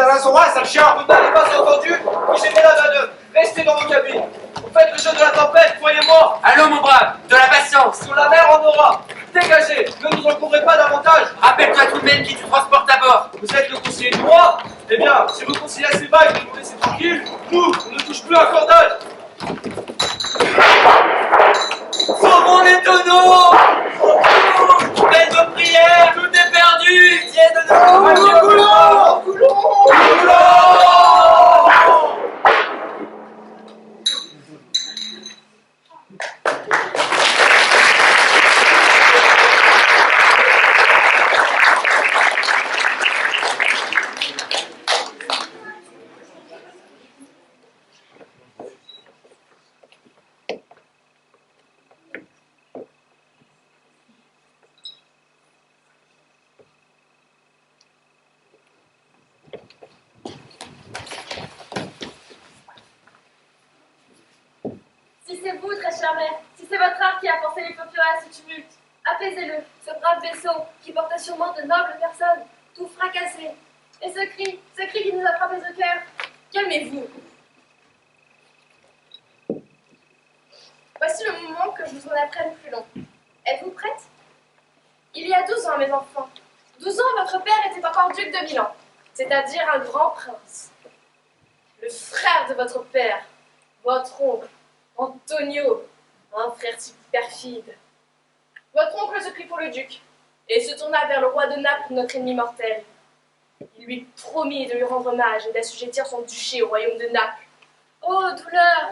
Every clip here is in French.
à son roi, sale chien. Vous n'avez pas entendu? Oui, j'ai mis la manœuvre. Restez dans vos cabines. Vous faites le jeu de la tempête, croyez-moi. Allons, mon brave, de la patience. Sur la mer, on aura. Dégagez, ne nous encombrez pas davantage. Rappelle-toi tout de même qui tu transportes à bord. Vous êtes le conseiller du roi. Eh bien, si vous conciliez ces vagues et nous laissez tranquilles, nous, on ne touche plus à un cordage. Sauvons les tonneaux! Faites vos prières, tout est perdu! Tiens-nous! Allez, coulons! Coulons! Si c'est vous, très chère mère, si c'est votre art qui a forcé les peuples à ce tumulte, apaisez-le, ce brave vaisseau qui portait sûrement de nobles personnes, tout fracassé. Et ce cri qui nous a frappés au cœur, calmez-vous. Voici le moment que je vous en apprenne plus long. Êtes-vous prête? Il y a 12 ans, mes enfants. 12 ans, votre père était encore duc de Milan, c'est-à-dire un grand prince. Le frère de votre père, votre oncle, Antonio, un frère si perfide. Votre oncle se prit pour le duc et se tourna vers le roi de Naples, notre ennemi mortel. Il lui promit de lui rendre hommage et d'assujettir son duché au royaume de Naples. Oh, douleur!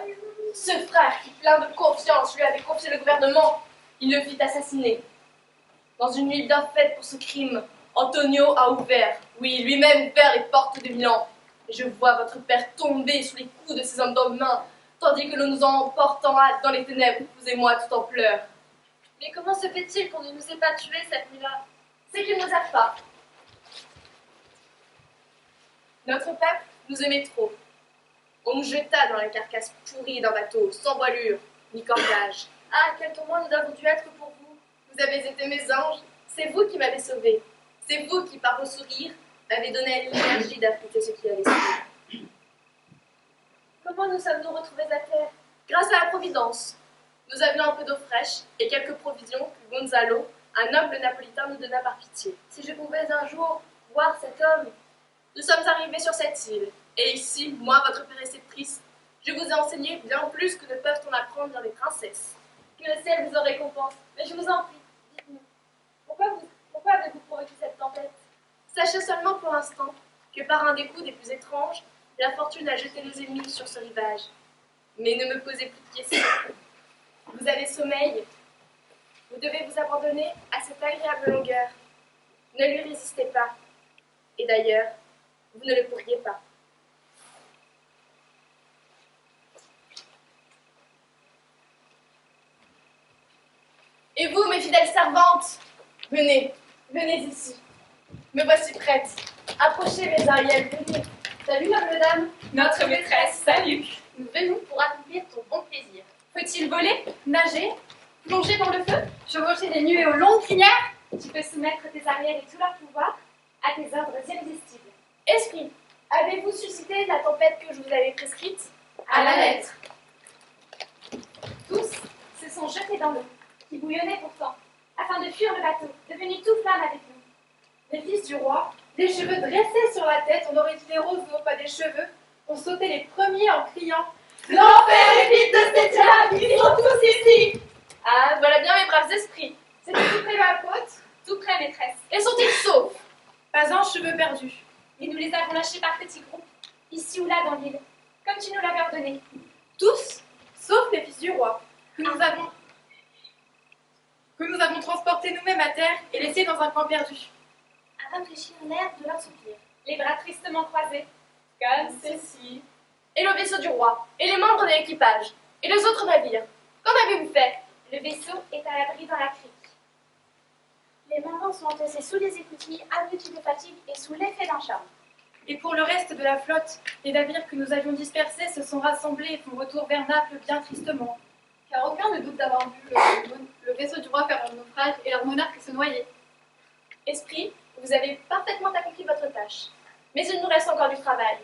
Ce frère qui, plein de confiance, lui avait confié le gouvernement, il le fit assassiner. Dans une nuit bien faite pour ce crime, Antonio a ouvert, oui, lui-même ouvert les portes de Milan. Et je vois votre père tomber sous les coups de ces hommes d'hommes mains, tandis que nous nous emportons dans les ténèbres, vous et moi, tout en pleurs. Mais comment se fait-il qu'on ne nous ait pas tués cette nuit-là? C'est qu'ils ne nous aiment pas. Notre peuple nous aimait trop. On nous jeta dans la carcasse pourrie d'un bateau, sans voilure, ni cordage. Ah, quel tourment nous avons dû être pour vous. Vous avez été mes anges, c'est vous qui m'avez sauvée. C'est vous qui, par vos sourires, m'avez donné l'énergie d'affronter ce qui allait suivre. Comment nous sommes-nous retrouvés à terre? Grâce à la Providence. Nous avions un peu d'eau fraîche et quelques provisions que Gonzalo, un noble napolitain, nous donna par pitié. Si je pouvais un jour voir cet homme. Nous sommes arrivés sur cette île. Et ici, moi, votre préceptrice, je vous ai enseigné bien plus que ne peuvent en apprendre dans les princesses. Que le ciel vous en récompense. Mais je vous en prie, dites-nous, pourquoi avez-vous provoqué cette tempête? Sachez seulement pour l'instant que par un des coups des plus étranges, la fortune a jeté nos ennemis sur ce rivage. Mais ne me posez plus de questions. Vous avez sommeil. Vous devez vous abandonner à cette agréable longueur. Ne lui résistez pas. Et d'ailleurs, vous ne le pourriez pas. Et vous, mes fidèles servantes, venez, venez ici. Me voici prête. Approchez, mes Ariel, venez. Salut, noble dame. Notre maîtresse, salut. Nous venons pour accomplir ton bon plaisir. Faut-il voler, nager, plonger dans le feu, chevaucher des nuées aux longues crinières? Tu peux soumettre tes Ariel et tout leur pouvoir à tes ordres irrésistibles. Esprit, avez-vous suscité la tempête que je vous avais prescrite? À la lettre. Tous se sont jetés dans l'eau, qui bouillonnait pourtant, afin de fuir le bateau, devenu tout flamme avec nous. Les fils du roi, les cheveux dressés sur la tête, on aurait dit des roses, non pas des cheveux, ont sauté les premiers en criant « L'enfer évite de ces diables, ils sont tous ici !» Ah, voilà bien mes braves esprits. C'était tout près de la côte, Tout près, maîtresse. Et sont-ils saufs? pas un cheveu perdu. Et nous les avons lâchés par petits groupes, ici ou là dans l'île, comme tu nous l'avais ordonné. Tous, sauf les fils du roi, que nous avons transportés nous-mêmes à terre et laissés dans un camp perdu. À réfléchir l'air de leur soupir, les bras tristement croisés, comme ceci. Et le vaisseau du roi? Et les membres de l'équipage? Et les autres navires? Qu'en avez-vous fait? Le vaisseau est à l'abri dans la crique. Les marins sont entassés sous les écoutilles, abrutis de fatigue et sous l'effet d'un charme. Et pour le reste de la flotte, les navires que nous avions dispersés se sont rassemblés et font retour vers Naples bien tristement. Car aucun ne doute d'avoir vu le vaisseau du roi faire un naufrage et leur monarque se noyer. Esprit, vous avez parfaitement accompli votre tâche. Mais il nous reste encore du travail.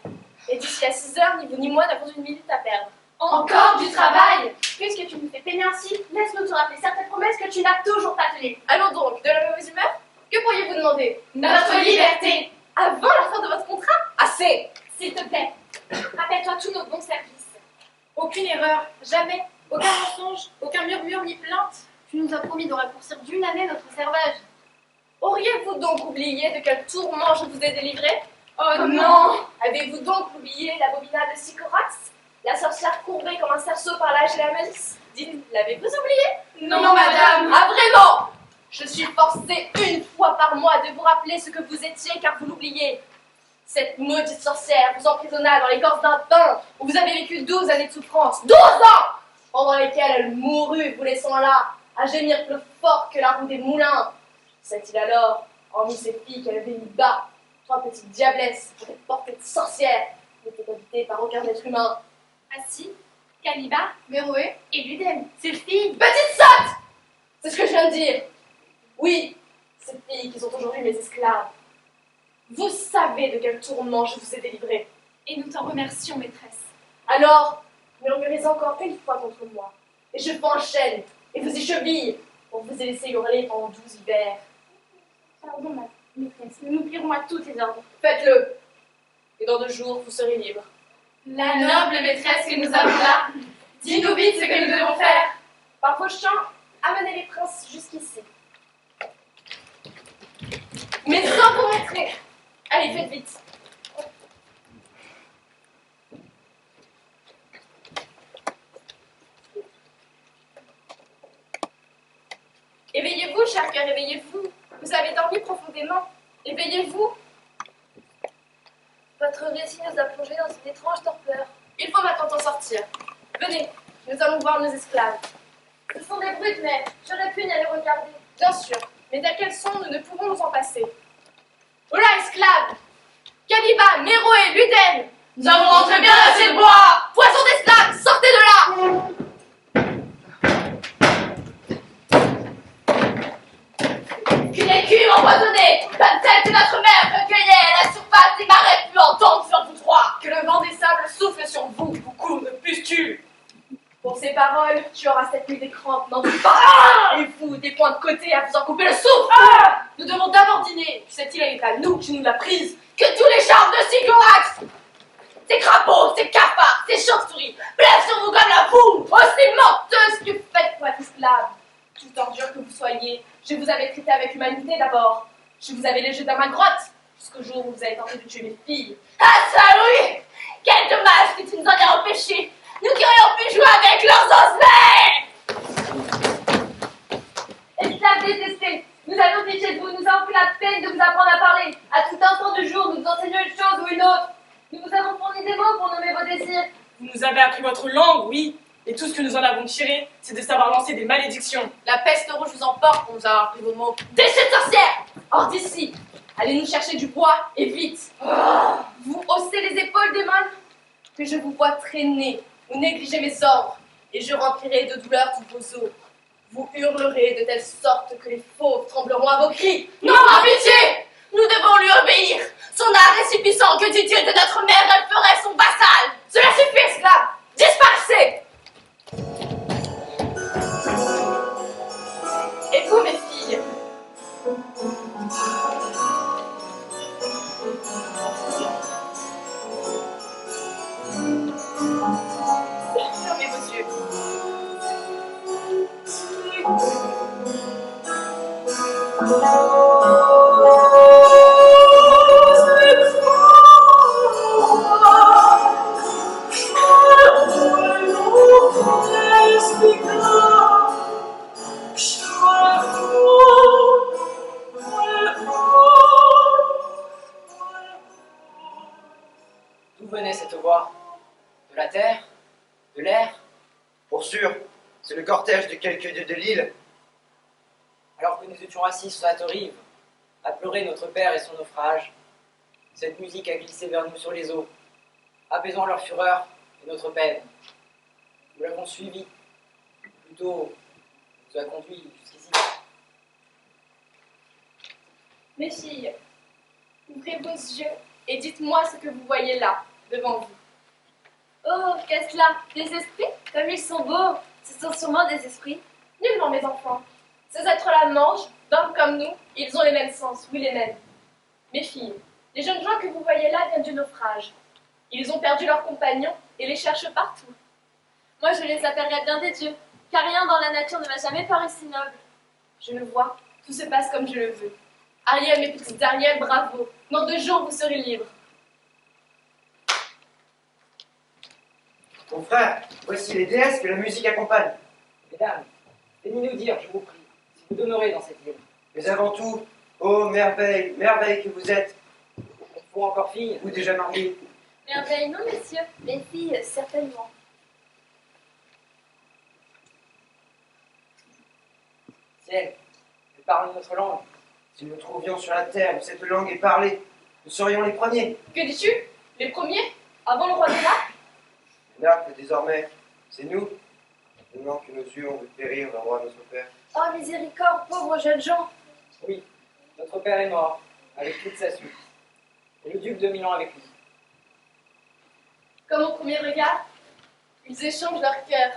Et d'ici à 6 heures, ni vous ni moi n'avons une minute à perdre. Encore du travail! Puisque tu nous fais peiner ainsi, laisse-nous te rappeler certaines promesses que tu n'as toujours pas tenues. Allons donc, de la mauvaise humeur? Que pourriez-vous demander? Notre liberté! Avant la fin de votre contrat? Assez! S'il te plaît, rappelle-toi tous nos bons services. Aucune erreur, jamais, aucun mensonge, aucun murmure ni plainte. Tu nous as promis de raccourcir d'une année notre servage. Auriez-vous donc oublié de quel tourment je vous ai délivré? Oh non! Avez-vous donc oublié l'abominable Sycorax? La sorcière courbée comme un cerceau par l'âge et la malice? Dites, l'avez-vous oublié? Non, madame! Ah vraiment? Je suis forcée une fois par mois de vous rappeler ce que vous étiez car vous l'oubliez. Cette maudite sorcière vous emprisonna dans l'écorce d'un pin où vous avez vécu 12 années de souffrance. 12 ans! Pendant lesquelles elle mourut, vous laissant là, à gémir plus fort que la roue des moulins. Sait-il alors, hormis ses filles qu'elle avait mis bas, 3 petites diablesses pour être portées de sorcières, n'étaient habitées par aucun être humain. Assis, Caliba Méroé, et Ludem, ses filles. Petite sotte! C'est ce que je viens de dire. Oui, ces filles qui sont aujourd'hui mes esclaves. Vous savez de quel tourment je vous ai délivré. Et nous t'en remercions, maîtresse. Alors, murmurez encore une fois contre moi, et je vous enchaîne et vous y cheville pour vous laisser hurler pendant 12 hivers. Pardon, ma maîtresse, nous nous plierons à tous tes ordres. Faites-le, et dans 2 jours, vous serez libre. La noble maîtresse que nous avons là, dis-nous vite ce que nous devons faire. Par vos chants, amenez les princes jusqu'ici. Mais sans vous montrer. Allez, faites vite. Éveillez-vous, cher cœur, éveillez-vous. Vous avez dormi profondément. Éveillez-vous. votre récit nous a plongés dans une étrange torpeur. Il faut maintenant en sortir. Venez, nous allons voir nos esclaves. Ce sont des brutes, mais j'aurais pu n'y aller regarder. Bien sûr, mais tels qu'elles sont, nous ne pouvons nous en passer. Voilà, esclaves! Caliba, Méroé, Luden! Nous avons rentré bien assez de bois! Poisson d'esclaves, sortez de là! Qu'une écume empoisonnée, comme celle que notre mère recueillait à la surface des marais puantes sur vous trois! Que le vent des sables souffle sur vous, vous coups de pustules! Pour ces paroles, tu auras cette nuit des crampes, n'en doute pas! Et vous, des points de côté à vous en couper le souffle! Nous devons d'abord dîner, puis cette île est à nous qui nous l'a prise! Que tous les charmes de Sycorax, ces crapauds, ces cafards, ces chauves-souris, plaisent sur vous comme la boue! Aussi menteuse que faites pour être esclave! Tout ordure que vous soyez, je vous avais traité avec humanité d'abord. Je vous avais légué dans ma grotte, jusqu'au jour où vous avez tenté de tuer mes filles. Ah ça oui! Quel dommage que tu nous en aies empêchés! Nous qui aurions pu jouer avec leurs osselets! Esclaves détestés, nous avons pitié de vous, nous avons pris la peine de vous apprendre à parler. À tout instant du jour, nous vous enseignons une chose ou une autre. Nous vous avons fourni des mots pour nommer vos désirs. Vous nous avez appris votre langue, oui, et tout ce que nous en avons tiré, c'est de savoir lancer des malédictions. La peste rouge vous emporte pour nous avoir appris vos mots. Déchet de sorcière! Hors d'ici! Allez nous chercher du bois, et vite! Vous haussez les épaules, démon, que je vous vois traîner ou négliger mes ordres, et je remplirai de douleur tous vos os. Vous hurlerez de telle sorte que les fauves trembleront à vos cris. Non, en pitié! Nous devons lui obéir! Son art est si puissant que du dieu de notre mère, elle ferait son vassal! Cela suffit, esclaves! Disparaissez! Et vous, mes filles? Fermez vos yeux. D'où venait cette voix? De la terre? De l'air? Pour sûr, c'est le cortège de quelques dieux de l'île. Alors que nous étions assis sur cette rive, à pleurer notre père et son naufrage, cette musique a glissé vers nous sur les eaux, apaisant leur fureur et notre peine. Nous l'avons suivi, plutôt nous a conduit jusqu'ici. Mes filles, ouvrez vos yeux et dites-moi ce que vous voyez là, devant vous. Oh, qu'est-ce là? Des esprits? Comme ils sont beaux! Ce sont sûrement des esprits. Nullement, mes enfants. Ces êtres-là mangent, dorment comme nous, ils ont les mêmes sens, oui les mêmes. Mes filles, les jeunes gens que vous voyez là viennent du naufrage. Ils ont perdu leurs compagnons et les cherchent partout. Moi, je les appellerais bien des dieux, car rien dans la nature ne m'a jamais paru si noble. Je le vois, tout se passe comme je le veux. Ariel, mes petites Ariel, bravo. Dans 2 jours, vous serez libres. Mon frère, voici les déesses que la musique accompagne. Mesdames, venez nous dire, je vous prie, si vous demeurez dans cette île. Mais avant tout, ô merveille, merveille que vous êtes, Êtes-vous encore fille? ou déjà mariée. Merveille, non, messieurs. Mes filles, certainement. Ciel, nous parlons notre langue. Si nous trouvions sur la terre où cette langue est parlée, nous serions les premiers. Que dis-tu? Les premiers? Avant le roi des lacs? Là que désormais, c'est nous, maintenant que nos yeux ont vu périr le roi notre père. Oh, miséricorde, pauvres jeunes gens. Oui, notre père est mort, avec toute sa suite. Et le duc de Milan avec lui. Comme au premier regard, ils échangent leur cœur.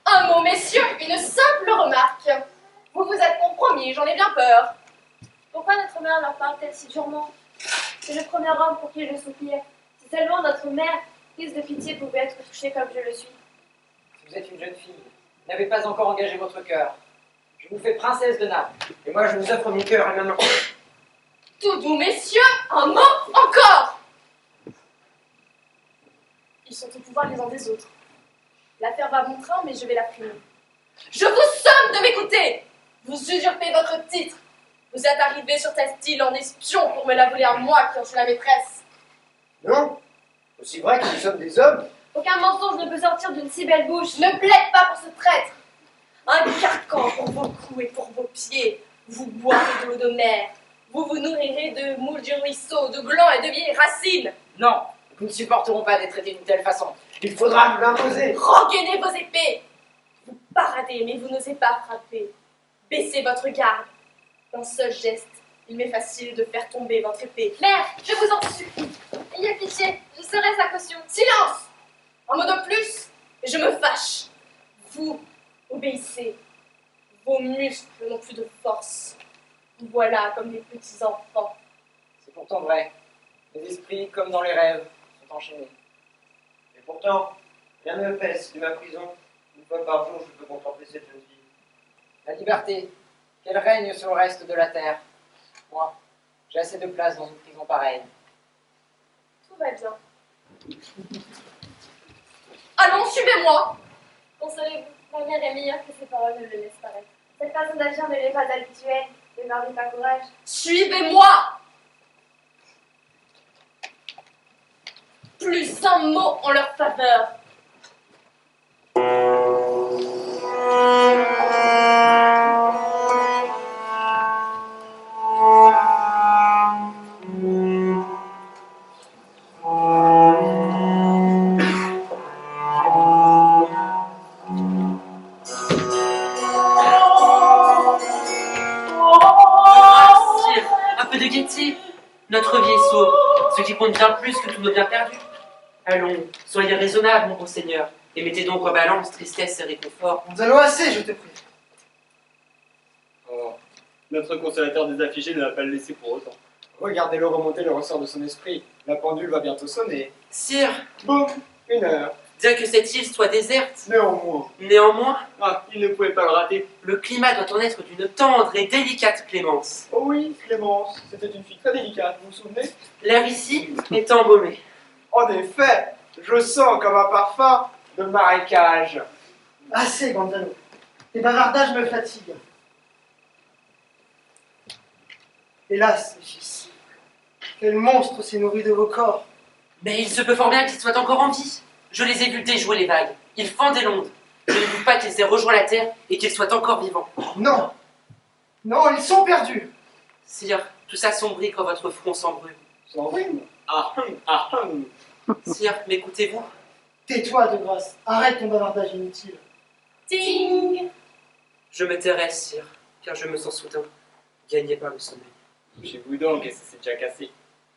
Un mot, messieurs, une simple remarque. Vous vous êtes compromis, j'en ai bien peur. Pourquoi notre mère leur parle-t-elle si durement? C'est le premier homme pour qui je soupire. Si seulement notre mère, prise de pitié, pouvait être touchée comme je le suis. Si vous êtes une jeune fille, vous n'avez pas encore engagé votre cœur. Je vous fais princesse de Naples. Et moi, je vous offre mon cœur et ma main. Tout doux, messieurs, un mot encore. Ils sont au pouvoir les uns des autres. L'affaire va à mon train, mais je vais la primer. Je vous somme de m'écouter. Vous usurpez votre titre. Vous êtes arrivé sur cette île en espion pour me la voler à moi qui en suis la maîtresse. Non, aussi vrai que nous sommes des hommes. Aucun mensonge ne peut sortir d'une si belle bouche. Ne plaide pas pour ce traître. Un carcan pour vos coups et pour vos pieds. Vous boirez de l'eau de mer. Vous vous nourrirez de moules du ruisseau, de glands et de vieilles racines. Non, nous ne supporterons pas d'être traités d'une telle façon. Il faudra nous l'imposer. Rengainez vos épées. Vous paradez, mais vous n'osez pas frapper. Baissez votre garde. D'un seul geste, il m'est facile de faire tomber votre épée. Mère, je vous en supplie. Ayez pitié, je serai sa caution. Silence! Un mot de plus, et je me fâche. Vous obéissez. Vos muscles n'ont plus de force. Vous voilà comme des petits enfants. C'est pourtant vrai. Les esprits, comme dans les rêves, sont enchaînés. Et pourtant, rien ne me pèse de ma prison. Une fois par jour, je peux contempler cette jeune fille. La liberté, qu'elle règne sur le reste de la terre. Moi, j'ai assez de place dans une prison pareille. Tout va bien. Allons, suivez-moi. Consolez-vous, ma mère est meilleure que ses paroles ne le laissent paraître. Cette façon d'agir ne l'est pas habituelle. Ne perdez pas courage. Suivez-moi. Plus un mot en leur faveur. Notre vie est sauve, ce qui compte bien plus que tous nos biens perdus. Allons, soyez raisonnable, mon bon Seigneur, et mettez donc en balance tristesse et réconfort. Nous allons assez, je te prie. Oh, notre consolateur des affligés ne va pas le laisser pour autant. Regardez-le remonter le ressort de son esprit. La pendule va bientôt sonner. Sire, Boum, 1 heure. bien que cette île soit déserte, Néanmoins, néanmoins, Il ne pouvait pas le rater. le climat doit en être d'une tendre et délicate clémence. oh oui, Clémence, c'était une fille très délicate, vous vous souvenez? L'air ici est embaumé. En effet, je sens comme un parfum de marécage. Assez, Gonzalo. Tes bavardages me fatiguent. Hélas, mes fils, quel monstre s'est nourri de vos corps. Mais il se peut fort bien qu'ils soient encore en vie. Je les ai vus déjouer les vagues. Ils fendent des londes. Je ne doute pas qu'ils aient rejoint la terre et qu'ils soient encore vivants. Non, non, ils sont perdus. Sire, tout s'assombrit quand votre front s'embrume. Sans rime. Ah hum. Sire, m'écoutez-vous? Tais-toi, de grâce. Arrête ton bavardage inutile. Ting. Je me tairai, sire, car je me sens soudain gagné par le sommeil. Couchez-vous donc, et ça s'est déjà cassé.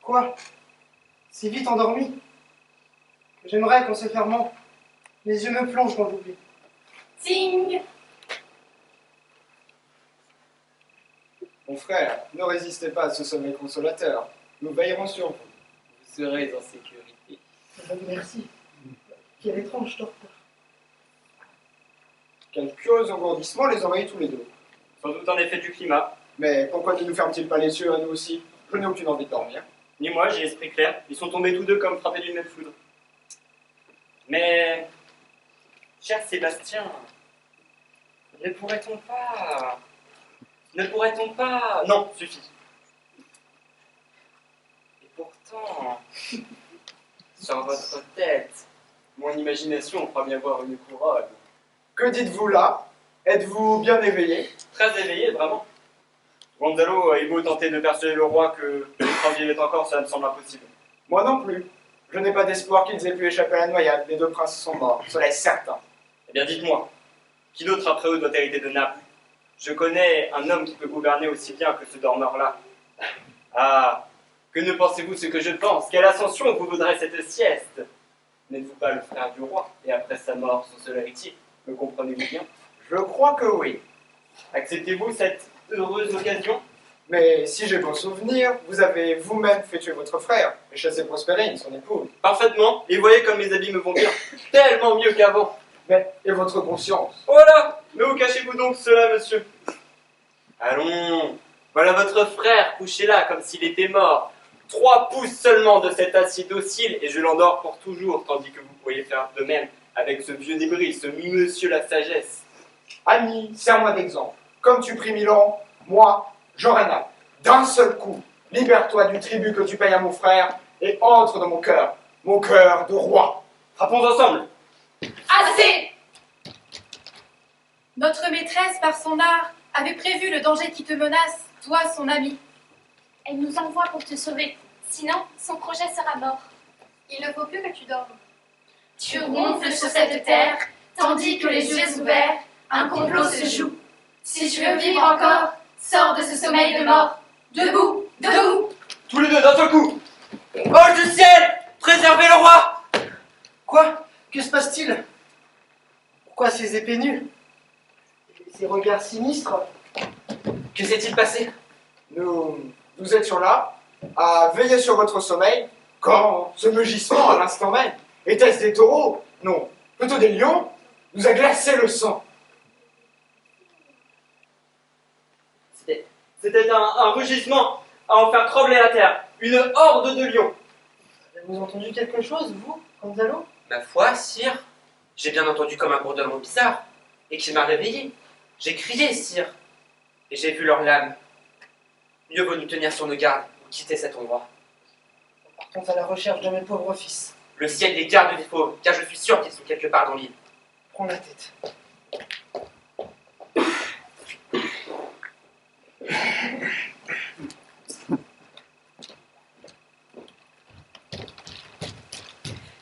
Quoi? Si vite endormi que j'aimerais qu'en se fermant, les yeux me plongent dans l'oubli. Ting! Mon frère, ne résistez pas à ce sommeil consolateur. Nous veillerons sur vous. Vous serez en sécurité. Merci. Quel étrange torpeur. Quel curieux engourdissement les envahit tous les deux. Sans doute en effet du climat. Mais pourquoi ne nous ferment-ils pas les yeux à nous aussi? Je n'ai aucune envie de dormir. Ni moi, j'ai l'esprit clair. Ils sont tombés tous deux comme frappés d'une même foudre. Mais, cher Sébastien, ne pourrait-on pas... Non, suffit. Et pourtant, sur votre tête, mon imagination croit bien voir une couronne. Que dites-vous là? Êtes-vous bien éveillé? Très éveillé, vraiment. Gonzalo est beau tenter de persuader le roi que l'épreuve vivait encore, cela me semble impossible. Moi non plus. Je n'ai pas d'espoir qu'ils aient pu échapper à la noyade. Les deux princes sont morts, cela est certain. Eh bien, dites-moi, qui d'autre après eux doit hériter de Naples? Je connais un homme qui peut gouverner aussi bien que ce dormeur-là. Ah, que ne pensez-vous ce que je pense? Quelle ascension vous vaudrait cette sieste? N'êtes-vous pas le frère du roi, et après sa mort, son seul héritier? Me comprenez-vous bien? Je crois que oui. Acceptez-vous cette heureuse occasion? Mais si j'ai bon souvenir, vous avez vous-même fait tuer votre frère et chassé Prospérine, son épouse. Parfaitement, et voyez comme mes habits me vont bien. Tellement mieux qu'avant. Mais, et votre conscience? Voilà! Mais où cachez-vous donc cela, monsieur? Allons, voilà votre frère couché là comme s'il était mort. 3 pouces seulement de cet acier docile et je l'endors pour toujours, tandis que vous pourriez faire de même avec ce vieux débris, ce monsieur la sagesse. Ami, serre-moi d'exemple. Comme tu pries Milan, moi, j'aurai Naples. D'un seul coup, libère-toi du tribut que tu payes à mon frère et entre dans mon cœur de roi. Frappons ensemble. Assez! Notre maîtresse, par son art, avait prévu le danger qui te menace, toi, son ami. Elle nous envoie pour te sauver. Sinon, son projet sera mort. Il ne faut plus que tu dormes. Tu ronfles sur cette terre, tandis que les yeux ouverts, un complot se joue. Si tu veux vivre encore, sors de ce sommeil de mort. Debout, debout! Tous les deux d'un seul coup. Oh du ciel! Préservez le roi! Quoi? Que se passe-t-il? Pourquoi ces épées nues? Ces regards sinistres? Que s'est-il passé? Nous étions là, à veiller sur votre sommeil, quand ce mugissement à l'instant même, était-ce des taureaux? Non, plutôt des lions, nous a glacé le sang. C'était un rugissement à en faire trembler la terre. Une horde de lions. Avez-vous entendu quelque chose, vous, Gonzalo? Ma foi, sire, j'ai bien entendu comme un bourdonnement bizarre, et qui m'a réveillé. J'ai crié, sire, et j'ai vu leurs lames. Mieux vaut nous tenir sur nos gardes ou quitter cet endroit. Partons à la recherche de mes pauvres fils. Le ciel les garde des fauves, car je suis sûr qu'ils sont quelque part dans l'île. Prends la tête.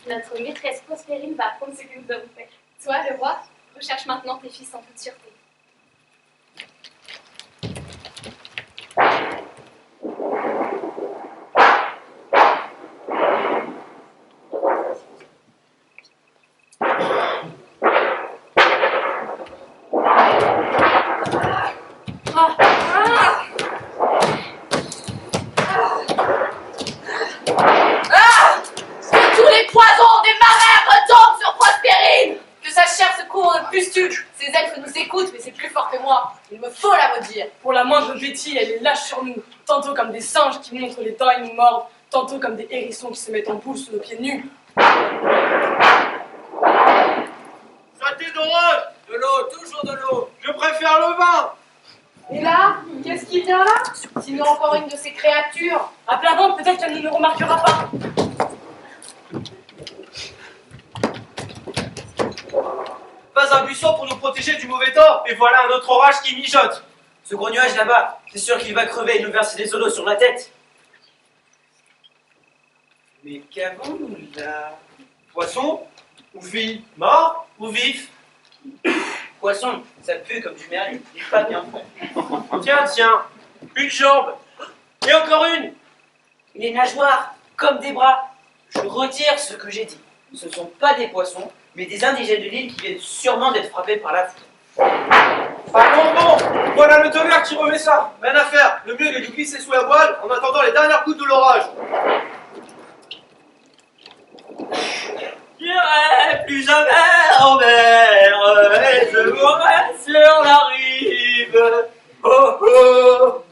Notre maîtresse Prospérine va apprendre ce que nous avons fait. Toi, le roi, recherche maintenant tes fils en toute sûreté. Tous les poisons des marais retombent sur Prospérine! Que sa chair se couvre de pustules. Ces elfes nous écoutent, mais c'est plus fort que moi. Il me faut la maudire. Pour la moindre bêtise, elle est lâche sur nous, tantôt comme des singes qui montrent les dents et nous mordent, tantôt comme des hérissons qui se mettent en boule sous nos pieds nus. Santé d'horreur! De l'eau, toujours de l'eau! Je préfère le vin! Et là, qu'est-ce qui vient là? Sinon encore une de ces créatures. À plat ventre, peut-être qu'elle ne nous remarquera pas. Pas un buisson pour nous protéger du mauvais temps, et voilà un autre orage qui mijote! Ce gros nuage là-bas, c'est sûr qu'il va crever et nous verser des eaux d'eau sur la tête. Mais qu'avons-nous là? Poisson? Ou fille? Mort? Ou vif? Poisson, ça pue comme du merlu, il est pas bien fait. Tiens, tiens! Une jambe! Et encore une. Les nageoires, comme des bras. Je retire ce que j'ai dit. Ce ne sont pas des poissons, mais des indigènes de l'île qui viennent sûrement d'être frappés par la foudre. Ah bon, voilà le tonnerre qui remet ça. Rien à faire, le mieux est de glisser sous la voile en attendant les dernières gouttes de l'orage. J'irai plus jamais en mer et je mourrai sur la rive. Oh oh.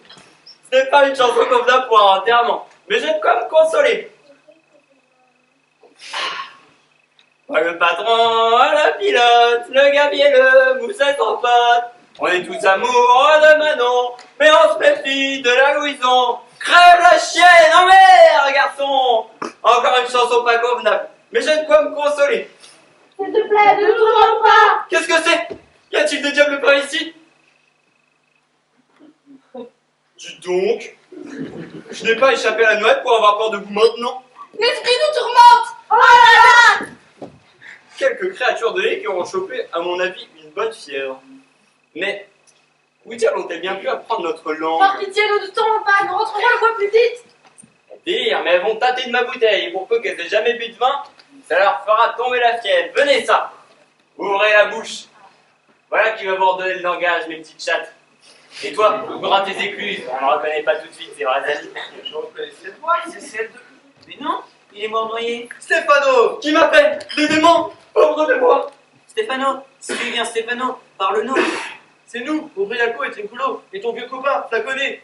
Ce n'est pas une chanson comme ça pour un enterrement, mais j'ai de quoi me consoler. Moi le patron, le pilote, le gabier, le mousset en pâte. On est tous amoureux de Manon, mais on se méfie de la Louison. Crève la chienne en mer, garçon. Encore une chanson pas convenable, mais j'ai de quoi me consoler. S'il te plaît, ne nous trompe pas. Qu'est-ce que c'est? Y a-t-il des diables par ici? Dis donc, je n'ai pas échappé à la noël pour avoir peur de vous maintenant. L'esprit nous tourmente. Oh là là. Quelques créatures de lait qui auront chopé, à mon avis, une bonne fièvre. Mais, où diable ont-elles bien pu apprendre notre langue? Par pitié, ne nous tourmente pas, nous rentrerons le bois plus vite. Dire, mais elles vont tâter de ma bouteille, et pour peu qu'elles aient jamais bu de vin, ça leur fera tomber la fièvre. Venez ça! Ouvrez la bouche. Voilà qui va vous redonner le langage, mes petites chattes. Et toi, ouvre tes écluses, on ne reconnaît pas tout de suite, c'est vrai, Zali. Je reconnais cette voix, c'est celle de... Mais non, il est mort noyé. Stéphano! Qui m'appelle? Des démons! Pauvre de moi! Stéphano, si tu viens Stéphano, parle-nous. C'est nous, Obriaco et Trinculo, et ton vieux copain, Flaconnet.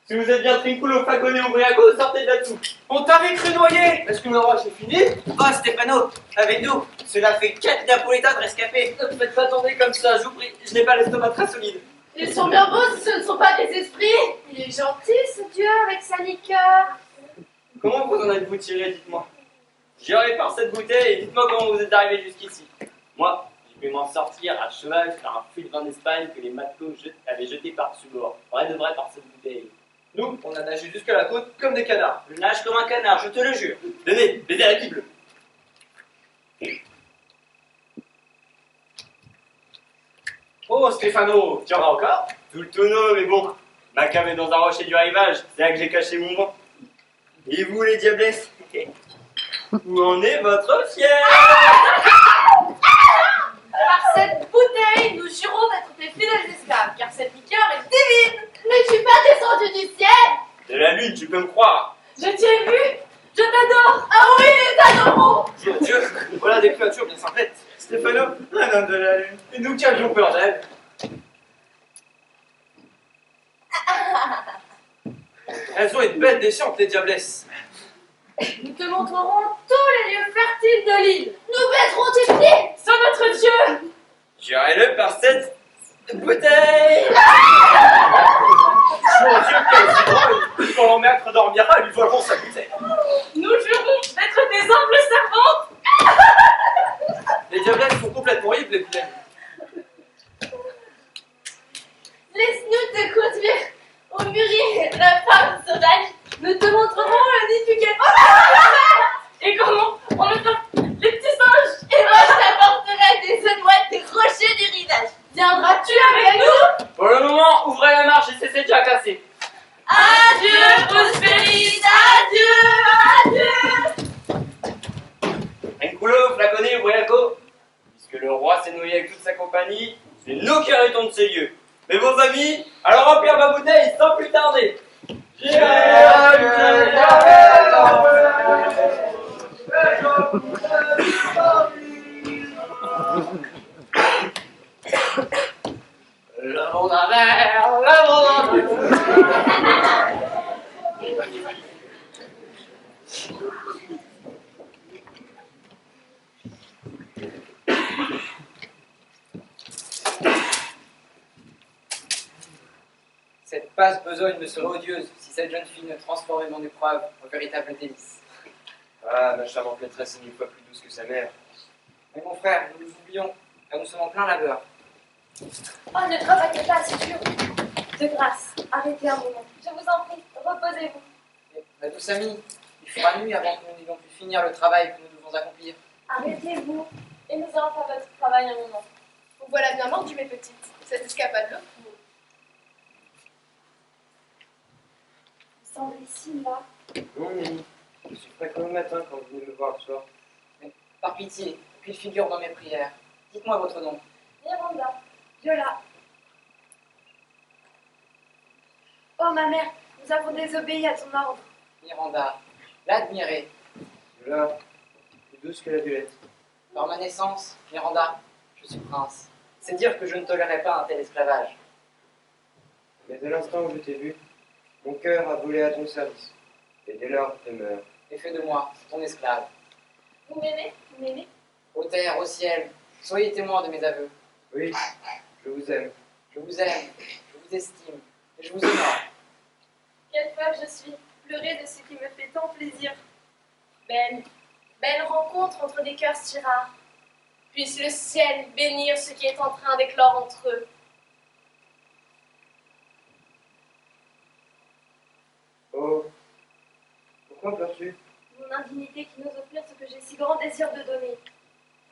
Si vous êtes bien Trinculo, Flaconnet ou Briaco, sortez de là-dessous. On t'avait cru noyer. Est-ce que l'orage est fini? Va Stéphano, avec nous. Cela fait 4 Napolitains de rescapés. Ne me faites pas tomber comme ça, je vous prie, je n'ai pas l'estomac très solide. Ils sont bien beaux, ce ne sont pas des esprits. Il est gentil, ce dieu, avec sa liqueur. Comment vous en êtes-vous tiré, dites-moi? J'irai par cette bouteille et dites-moi comment vous êtes arrivé jusqu'ici. Moi, je vais m'en sortir à cheval sur un fût de vin d'Espagne que les matelots avaient jeté par-dessus bord. Vrai de vrai par cette bouteille. Nous, on a nagé jusqu'à la côte comme des canards. Je nage comme un canard, je te le jure. Tenez, baisez la Bible. Oh, Stéphano, tu en as encore? Tout le tonneau, mais bon. Ma cave est dans un rocher du rivage, c'est là que j'ai caché mon vin. Et vous, les diablesses? Où en est votre fière? Par cette bouteille, nous jurons d'être tes fidèles esclaves, car cette liqueur est divine. N'es-tu pas descendu du ciel? De la lune, tu peux me croire. Je t'ai vu, je t'adore. Ah oui, nous t'adorons. Dieu, voilà des créatures bien simplettes. Stéphano, un homme de la lune. Et nous qui avions peur d'elle. Elles ont une bête déchante, les diablesses. Nous te montrerons tous les lieux fertiles de l'île. Nous baisserons tes pieds sur notre Dieu. J'irai-le par cette bouteille. Mon Dieu, quel drôle! Quand mon maître dormira, lui voleront sa bouteille. Nous jurons d'être des humbles servantes. Les diablesses sont complètement ivres, les vilaines. Laisse-nous te conduire au mûrier de la femme sauvage. Nous te montrerons le nid du guet. Et comment on attrape les petits singes? Et moi, je t'apporterai des œufs noirs des rochers du rivage. Viendras-tu avec nous? Pour le moment, ouvrez la marche et cessez de jacasser. Adieu, prospérité. Adieu, adieu. Trinculo, Flaconnet ou Briaco, puisque le roi s'est noyé avec toute sa compagnie, c'est nous qui héritons de ces lieux. Mais vos amis, alors remplir ma bouteille sans plus tarder. Le monde à verre, le monde à verre. Cette passe besogne me serait odieuse si cette jeune fille ne transformait mon épreuve en véritable délice. Ah, ma charmante maîtresse est 1000 fois plus douce que sa mère. Mais mon frère, nous nous oublions, car nous sommes en plein labeur. Oh, ne travaillez pas, c'est dur. De grâce, arrêtez un moment. Je vous en prie, reposez-vous. Mais, ma douce amie, il fera nuit avant que nous n'ayons pu finir le travail que nous devons accomplir. Arrêtez-vous, et nous allons faire votre travail un moment. Vous voilà bien mordue, mes petites. Cette escapade le fout. tendrissime là. Non, Nelly. Je suis prêt comme le matin quand vous venez me voir le soir. Par pitié, qu'il figure dans mes prières. Dites-moi votre nom. Miranda, Viola. Oh ma mère, nous avons désobéi à ton ordre. Miranda, l'admirer. Là, plus douce que la violette. Par ma naissance, Miranda, je suis prince. C'est dire que je ne tolérais pas un tel esclavage. Mais dès l'instant où je t'ai vu, mon cœur a volé à ton service. Et dès lors, demeure. Et fais de moi ton esclave. Vous m'aimez? Vous m'aimez? Ô terre, au ciel, soyez témoins de mes aveux. Oui, je vous aime. Je vous aime, je vous estime, et je vous honore. Quelle femme je suis, pleurer de ce qui me fait tant plaisir. Belle, belle rencontre entre des cœurs si rares. Puisse le ciel bénir ce qui est en train d'éclore entre eux. Oh, pourquoi pleures-tu? Mon indignité qui n'ose offrir ce que j'ai si grand désir de donner.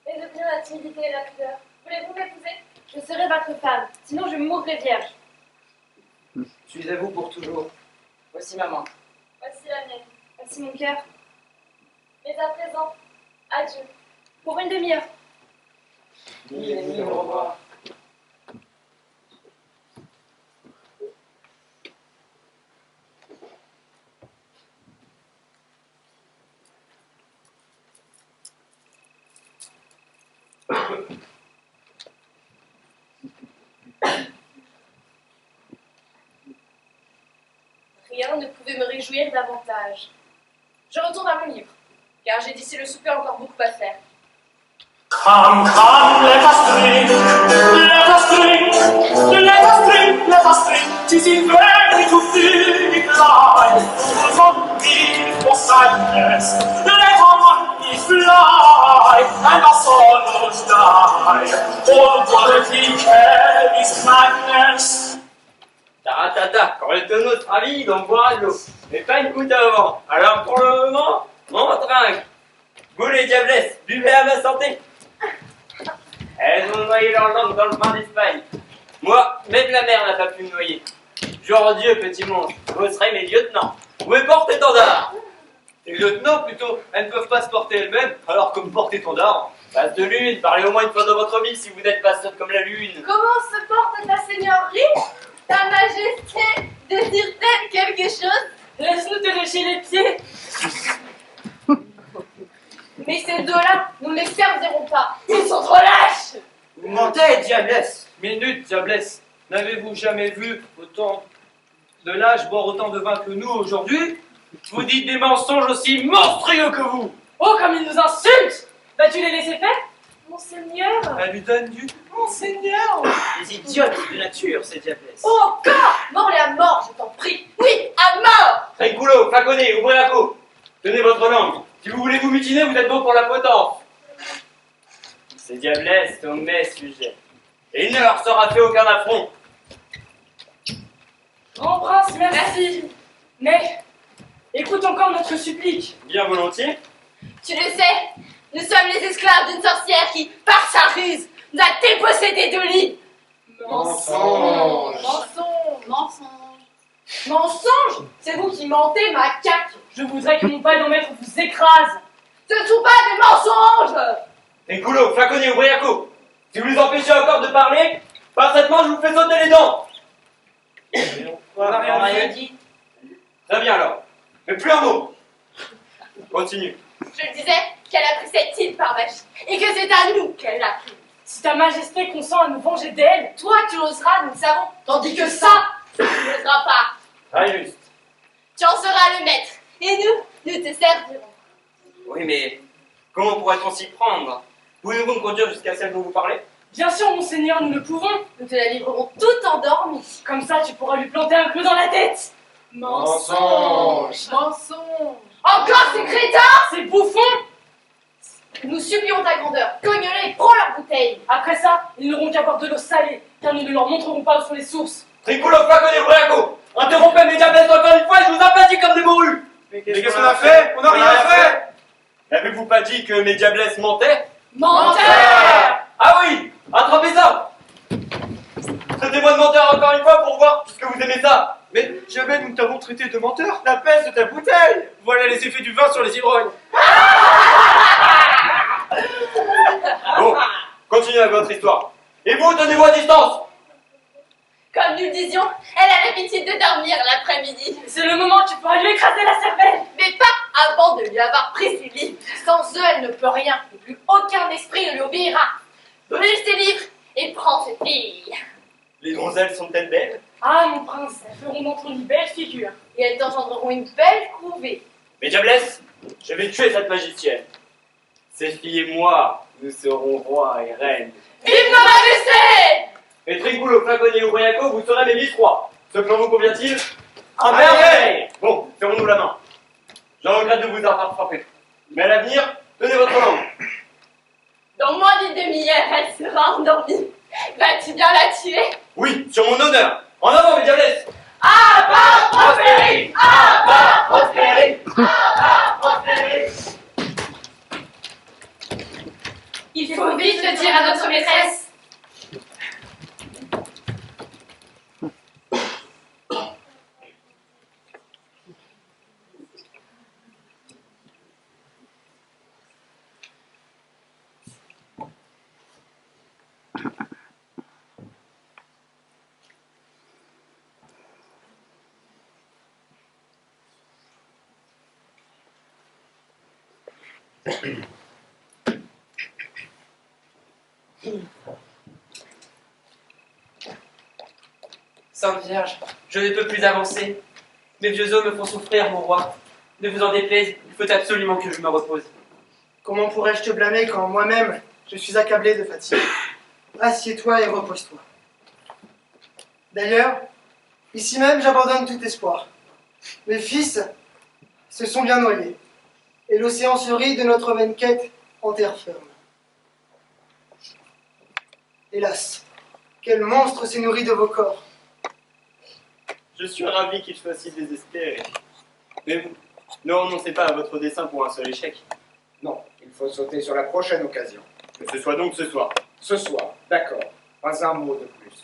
Mais de bien la timidité et la pudeur. Voulez-vous m'épouser? Je serai votre femme, sinon je mourrai vierge. Je suis à vous pour toujours. Voici ma main. Voici la mienne. Voici mon cœur. Mais à présent, adieu. Pour une demi-heure. Mille et mille au revoir. Rien ne pouvait me réjouir davantage. Je retourne à mon livre, car j'ai d'ici le souper encore beaucoup à faire. Come, come, let us drink, let us drink, let us drink, let us drink. 'Tis in vain to think life from me for sadness. Let our money fly and our sorrows die. All worldly care is madness. Taratata, quand le tonneau sera vide, on boira de l'eau. Mais pas une goutte avant. Alors pour le moment, on trinque. Vous les diablesses, buvez à ma santé. Elles ont noyé leur langue dans le vin d'Espagne. Moi, même la mer n'a pas pu me noyer. Jure Dieu, petit monstre, vous serez mes lieutenants. Ou mes porte-étendards. Les lieutenants, plutôt, elles ne peuvent pas se porter elles-mêmes, alors que me porte-étendard. Face de lune, parlez au moins une fois dans votre vie si vous n'êtes pas sotte comme la lune. Comment se porte ta seigneurie? Ta majesté désire-t-elle quelque chose? Laisse-nous te lécher les pieds. Mais ces deux-là ne les serviront pas. Ils sont trop lâches. Vous mentez, diablesse. Minute, diablesse. N'avez-vous jamais vu autant de lâches boire autant de vin que nous aujourd'hui? Vous dites des mensonges aussi monstrueux que vous. Oh, comme ils nous insultent! Vas-tu les laisser faire? Monseigneur. Elle lui donne du... Monseigneur! Les idiotes de nature, ces diablesses. Oh, encore! Mort-les à mort, je t'en prie. Oui, à mort! Trinculo, flaconnez, ouvrez la peau. Tenez votre langue. Si vous voulez vous mutiner, vous êtes bon pour la potence. Ces diablesses sont mes sujets. Et il ne leur sera fait aucun affront. Grand prince, merci. Mais, écoute encore notre supplique. Bien volontiers. Tu le sais, nous sommes les esclaves d'une sorcière qui, par sa ruse, nous a dépossédés de lit. Mensonge. Mensonge. Mensonge. Mensonge? C'est vous qui mentez, macaque. Je voudrais que mon palais maître vous écrase. Ce ne sont pas des mensonges. Trinculo, flaconnez, ouvrez la peau. Si vous les empêchez encore de parler, parfaitement, je vous fais sauter les dents. On n'a rien dit. Très bien alors. Mais plus un mot. Continue. Je disais qu'elle a pris cette île par magie et que c'est à nous qu'elle l'a pris. Si ta majesté consent à nous venger d'elle, Toi, tu l'oseras, nous le savons. Tandis que ça, tu ne l'oseras pas. Très juste. Tu en seras le maître. Et nous te servirons. Oui, mais comment pourrait-on s'y prendre? Pouvez-vous me conduire jusqu'à celle dont vous parlez? bien sûr, monseigneur, nous le pouvons. Nous te la livrerons toute endormie. Comme ça, tu pourras lui planter un clou dans la tête. Mensonge. Mensonge. Encore ces crétins! C'est bouffon. Nous supplions ta grandeur. Cogne-les, prends leur bouteille. Après ça, ils n'auront qu'à boire de l'eau salée, car nous ne leur montrerons pas où sont les sources. Triculo, flaconné, Briaco! Interrompez mes diablesses encore une fois, je vous aplatis comme des morues! Mais qu'est-ce qu'on a fait? On n'a rien fait! N'avez-vous pas dit que mes diablesses mentaient? Menteur! Ah oui! Attrapez ça! Traitez-moi de menteur encore une fois pour voir puisque vous aimez ça! Mais jamais nous t'avons traité de menteur. La peste de ta bouteille. Voilà les effets du vin sur les ivrognes. Bon, continuez avec votre histoire. Et vous, tenez-vous à distance. Comme nous le disions, elle a l'habitude de dormir l'après-midi. C'est le moment où tu pourras lui écraser la cervelle. Mais pas avant de lui avoir pris ses livres. Sans eux, elle ne peut rien. Et plus aucun esprit ne lui obéira. Brûle ses livres et prends ses filles. Les donzelles sont-elles belles? Ah, mon prince, elles feront d'entre une belle figure. Et elles t'engendreront une belle couvée. Mais diablesse, je vais tuer cette magicienne. Ces filles et moi, nous serons rois et reines. Vive nos majestés! Et Trinculo, Flaconnier ou Briaco, vous serez mes vice-rois. Ce plan vous convient-il? À merveille! Bon, serrons-nous la main. Je regrette de vous avoir frappé. Mais à l'avenir, tenez votre langue. Dans moins d'une demi-heure, elle sera endormie. Vas-tu bien la tuer? Oui, sur mon honneur. En avant, mes diablesses! Abba Prosperi! Abba Prosperi! Abba Prosperi! Il faut vite le dire à notre maîtresse. Sainte Vierge, je ne peux plus avancer. Mes vieux os me font souffrir, mon roi. Ne vous en déplaise, il faut absolument que je me repose. Comment pourrais-je te blâmer quand moi-même je suis accablé de fatigue? Assieds-toi et repose-toi. D'ailleurs, ici même j'abandonne tout espoir. Mes fils se sont bien noyés, et l'océan se rit de notre vaine quête en terre ferme. Hélas, quel monstre s'est nourri de vos corps? Je suis ravi qu'il soit si désespéré. Mais vous, ne renoncez pas à votre dessein pour un seul échec. Non, il faut sauter sur la prochaine occasion. Que ce soit donc ce soir. Ce soir, d'accord. Pas un mot de plus.